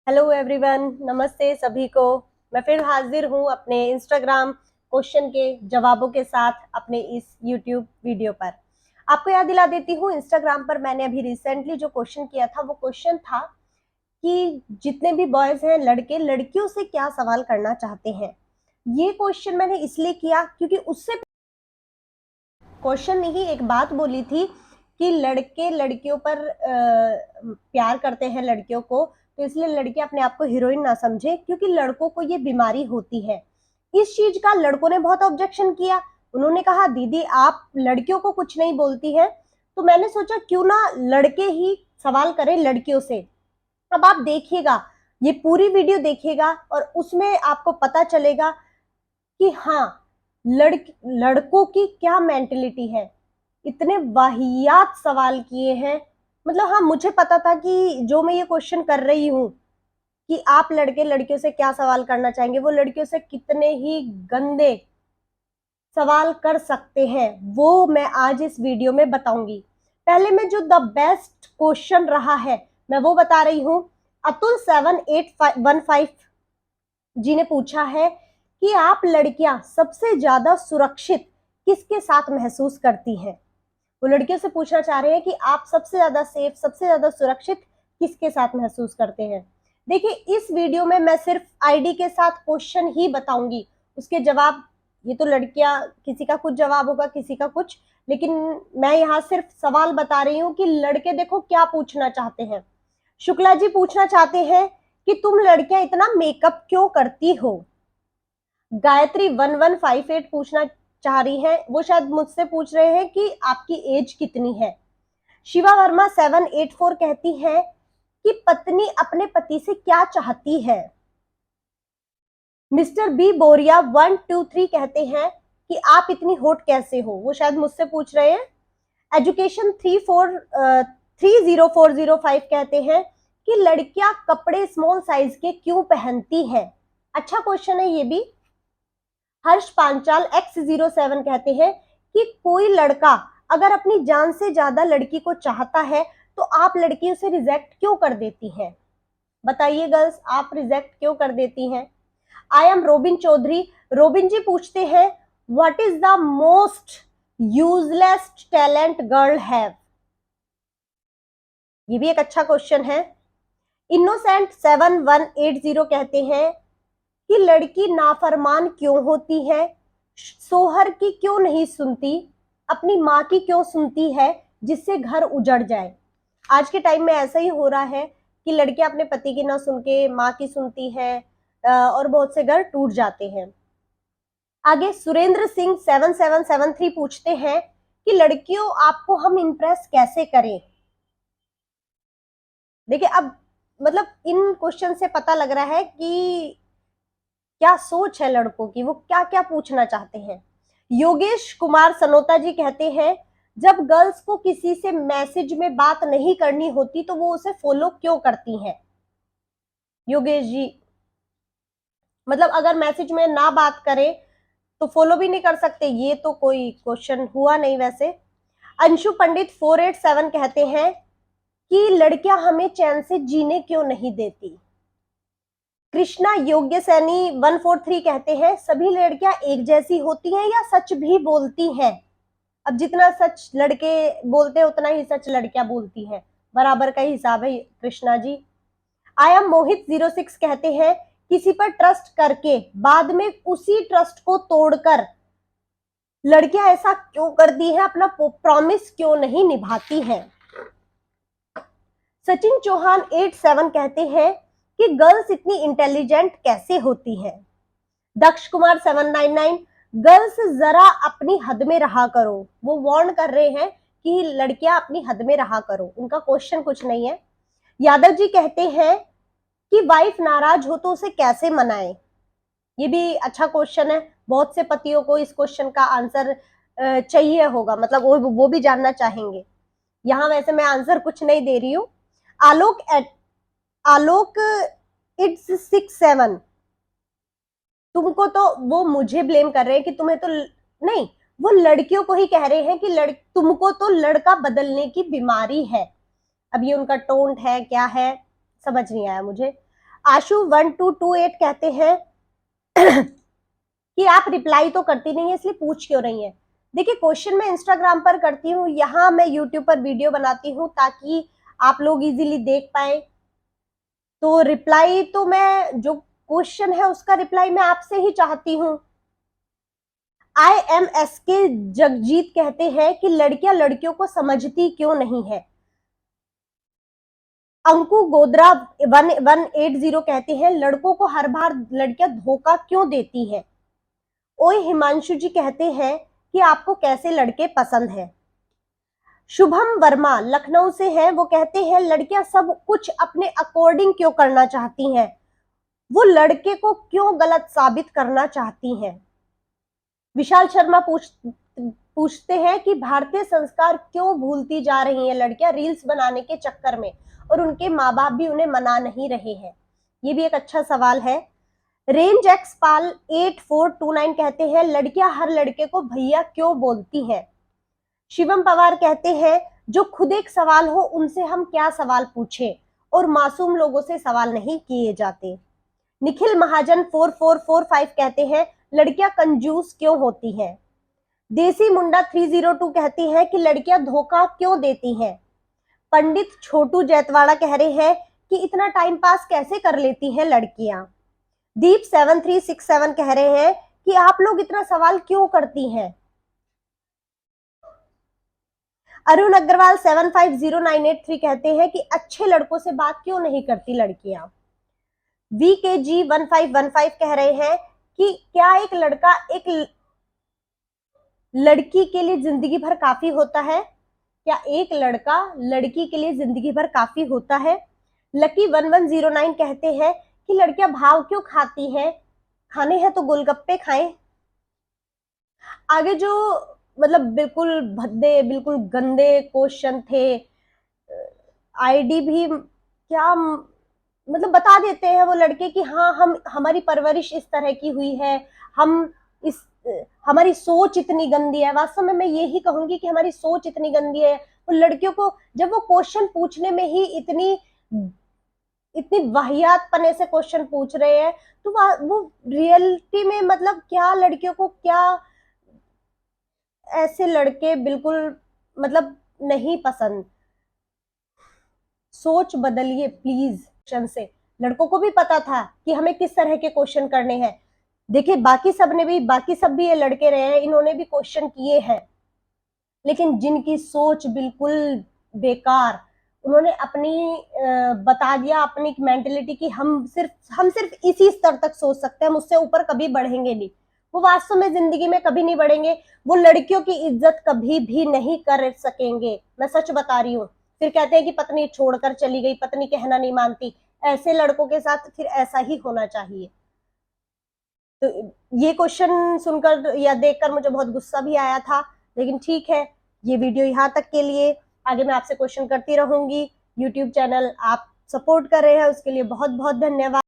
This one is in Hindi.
हेलो एवरीवन, नमस्ते सभी को। मैं फिर हाजिर हूँ अपने इंस्टाग्राम क्वेश्चन के जवाबों के साथ अपने इस यूट्यूब वीडियो पर। आपको याद दिला देती हूँ, इंस्टाग्राम पर मैंने अभी रिसेंटली जो क्वेश्चन किया था वो क्वेश्चन था कि जितने भी बॉयज हैं, लड़के लड़कियों से क्या सवाल करना चाहते हैं। ये क्वेश्चन मैंने इसलिए किया क्योंकि उससे क्वेश्चन ने ही एक बात बोली थी कि लड़के लड़कियों पर प्यार करते हैं लड़कियों को, तो इसलिए लड़के अपने आप को हीरोइन ना समझे क्योंकि लड़कों को ये बीमारी होती है। इस चीज का लड़कों ने बहुत ऑब्जेक्शन किया। उन्होंने कहा दीदी आप लड़कियों को कुछ नहीं बोलती है। तो मैंने सोचा क्यों ना लड़के ही सवाल करें लड़कियों से। अब आप देखिएगा, ये पूरी वीडियो देखिएगा और उसमें आपको पता चलेगा कि हाँ, लड़कों की क्या मेंटेलिटी है। इतने वाहियात सवाल किए हैं। मतलब हाँ, मुझे पता था कि जो मैं ये क्वेश्चन कर रही हूँ कि आप लड़के लड़कियों से क्या सवाल करना चाहेंगे, वो लड़कियों से कितने ही गंदे सवाल कर सकते हैं, वो मैं आज इस वीडियो में बताऊंगी। पहले मैं जो द बेस्ट क्वेश्चन रहा है मैं वो बता रही हूँ। अतुल 7815 जी ने पूछा है कि आप लड़कियां सबसे ज्यादा सुरक्षित किसके साथ महसूस करती हैं। वो लड़कियों से पूछना चाह रहे हैं कि आप सबसे ज्यादा सेफ, सबसे ज्यादा सुरक्षित किसके साथ महसूस करते हैं। देखिए, इस वीडियो में मैं सिर्फ आईडी के साथ क्वेश्चन ही बताऊंगी, उसके जवाब ये तो लड़कियां, किसी का कुछ जवाब होगा किसी का कुछ, लेकिन मैं यहाँ सिर्फ सवाल बता रही हूँ कि लड़के देखो क्या पूछना चाहते हैं। शुक्ला जी पूछना चाहते हैं कि तुम लड़कियां इतना मेकअप क्यों करती हो। गायत्री 1158 पूछना चाह रही है, वो शायद मुझसे पूछ रहे हैं कि आपकी एज कितनी है। शिवा वर्मा 784 कहती है कि पत्नी अपने पति से क्या चाहती है। मिस्टर बी बोरिया 123 कहते हैं कि आप इतनी होट कैसे हो, वो शायद मुझसे पूछ रहे हैं। एजुकेशन 304005 कहते हैं कि लड़कियां कपड़े स्मॉल साइज के क्यों पहनती हैं। अच्छा क्वेश्चन है ये भी। हर्ष पांचाल X07 कहते हैं कि कोई लड़का अगर अपनी जान से ज्यादा लड़की को चाहता है तो आप लड़की उसे रिजेक्ट क्यों कर देती हैं। बताइए गर्ल्स, आप रिजेक्ट क्यों कर देती हैं। I am Robin Chaudhary, Robin ji पूछते हैं what is the most useless talent girl have. ये भी एक अच्छा क्वेश्चन है। इनोसेंट 7180 कहते हैं कि लड़की नाफरमान क्यों होती है, सोहर की क्यों नहीं सुनती, अपनी माँ की क्यों सुनती है जिससे घर उजड़ जाए। आज के टाइम में ऐसा ही हो रहा है कि लड़कियां अपने पति की ना सुन के माँ की सुनती है और बहुत से घर टूट जाते हैं। आगे सुरेंद्र सिंह 7773 पूछते हैं कि लड़कियों आपको हम इम्प्रेस कैसे करें। देखिए, अब मतलब इन क्वेश्चन से पता लग रहा है कि क्या सोच है लड़कों की, वो क्या क्या पूछना चाहते हैं। योगेश कुमार सनोता जी कहते हैं जब गर्ल्स को किसी से मैसेज में बात नहीं करनी होती तो वो उसे फॉलो क्यों करती हैं। योगेश जी, मतलब अगर मैसेज में ना बात करें तो फॉलो भी नहीं कर सकते, ये तो कोई क्वेश्चन हुआ नहीं वैसे। अंशु पंडित 487 कहते हैं कि लड़कियां हमें चैन से जीने क्यों नहीं देती। कृष्णा योग्य सैनी 143 कहते हैं सभी लड़कियां एक जैसी होती हैं या सच भी बोलती हैं। अब जितना सच लड़के बोलते हैं उतना ही सच लड़कियां बोलती हैं, बराबर का हिसाब है कृष्णा जी। आई एम मोहित 06 कहते हैं किसी पर ट्रस्ट करके बाद में उसी ट्रस्ट को तोड़कर लड़कियां ऐसा क्यों करती हैं, अपना प्रॉमिस क्यों नहीं निभाती हैं। सचिन चौहान 87 कहते हैं कि गर्ल्स इतनी इंटेलिजेंट कैसे होती हैं। दक्ष कुमार 799 गर्ल्स जरा अपनी हद में रहा करो, वो वार्न कर रहे हैं कि लड़कियां अपनी हद में रहा करो, उनका क्वेश्चन कुछ नहीं है। यादव जी कहते हैं कि वाइफ नाराज हो तो उसे कैसे मनाएं। ये भी अच्छा क्वेश्चन है, बहुत से पतियों को इस क्वेश्चन का आंसर चाहिए होगा, मतलब वो भी जानना चाहेंगे। यहाँ वैसे मैं आंसर कुछ नहीं दे रही हूँ। आलोक आलोक इट्स 67 तुमको तो वो मुझे ब्लेम कर रहे हैं कि तुम्हें तो नहीं, वो लड़कियों को ही कह रहे हैं कि तुमको तो लड़का बदलने की बीमारी है। अब ये उनका टोन है क्या है समझ नहीं आया मुझे। आशु 1228 कहते हैं कि आप रिप्लाई तो करती नहीं है, इसलिए पूछ क्यों रही हैं। देखिए, क्वेश्चन मैं इंस्टाग्राम पर करती हूँ, यहाँ मैं यूट्यूब पर वीडियो बनाती हूँ ताकि आप लोग इजीली देख पाए। तो रिप्लाई तो मैं, जो क्वेश्चन है उसका रिप्लाई मैं आपसे ही चाहती हूँ। IMS के जगजीत कहते हैं कि लड़कियां लड़कियों को समझती क्यों नहीं है। अंकु गोदरा 1180 कहते हैं लड़कों को हर बार लड़कियां धोखा क्यों देती हैं। ओए हिमांशु जी कहते हैं कि आपको कैसे लड़के पसंद है। शुभम वर्मा लखनऊ से हैं, वो कहते हैं लड़कियां सब कुछ अपने अकॉर्डिंग क्यों करना चाहती हैं, वो लड़के को क्यों गलत साबित करना चाहती हैं। विशाल शर्मा पूछते हैं कि भारतीय संस्कार क्यों भूलती जा रही हैं लड़कियां रील्स बनाने के चक्कर में, और उनके माँ बाप भी उन्हें मना नहीं रहे हैं। ये भी एक अच्छा सवाल है। रेंज एक्स पाल 8429 कहते हैं लड़कियां हर लड़के को भैया क्यों बोलती हैं। शिवम पवार कहते हैं जो खुद एक सवाल हो उनसे हम क्या सवाल पूछें, और मासूम लोगों से सवाल नहीं किए जाते। निखिल महाजन 4445 कहते हैं लड़कियां कंजूस क्यों होती हैं। देसी मुंडा 302 कहती हैं कि लड़कियां धोखा क्यों देती हैं। पंडित छोटू जैतवाड़ा कह रहे हैं कि इतना टाइम पास कैसे कर लेती हैं लड़कियां। दीप 7367 कह रहे हैं कि आप लोग इतना सवाल क्यों करती हैं। अरुण अग्रवाल 750983 कहते हैं कि अच्छे लड़कों से बात क्यों नहीं करती लड़कियां। VKG 1515 कह रहे हैं कि क्या एक लड़का एक लड़की के लिए जिंदगी भर काफी होता है, क्या एक लड़का लड़की के लिए जिंदगी भर काफी होता है। लकी 1109 कहते हैं कि लड़कियां भाव क्यों खाती हैं, खाने हैं तो गोलगप्पे खाएं। आगे जो मतलब बिल्कुल भद्दे, बिल्कुल गंदे क्वेश्चन थे, आईडी भी क्या मतलब बता देते हैं वो लड़के कि हाँ हम हमारी परवरिश इस तरह की हुई है, हम इस हमारी सोच इतनी गंदी है। वास्तव में मैं यही कहूंगी कि हमारी सोच इतनी गंदी है। वो लड़कियों को जब वो क्वेश्चन पूछने में ही इतनी इतनी वाहियात पने से क्वेश्चन पूछ रहे हैं, तो वो रियलिटी में मतलब क्या लड़कियों को क्या ऐसे लड़के बिल्कुल मतलब नहीं पसंद। सोच बदलिए प्लीज। क्वेश्चन से लड़कों को भी पता था कि हमें किस तरह के क्वेश्चन करने हैं। देखिए बाकी सब भी ये लड़के रहे हैं, इन्होंने भी क्वेश्चन किए हैं, लेकिन जिनकी सोच बिल्कुल बेकार, उन्होंने अपनी बता दिया अपनी मेंटेलिटी कि हम सिर्फ इसी स्तर तक सोच सकते हैं, हम उससे ऊपर कभी बढ़ेंगे नहीं। वो वास्तव में जिंदगी में कभी नहीं बढ़ेंगे, वो लड़कियों की इज्जत कभी भी नहीं कर सकेंगे, मैं सच बता रही हूँ। फिर कहते हैं कि पत्नी छोड़कर चली गई, पत्नी कहना नहीं मानती। ऐसे लड़कों के साथ फिर ऐसा ही होना चाहिए। तो ये क्वेश्चन सुनकर या देखकर मुझे बहुत गुस्सा भी आया था, लेकिन ठीक है, ये वीडियो यहाँ तक के लिए। आगे मैं आपसे क्वेश्चन करती रहूंगी। यूट्यूब चैनल आप सपोर्ट कर रहे हैं उसके लिए बहुत बहुत धन्यवाद।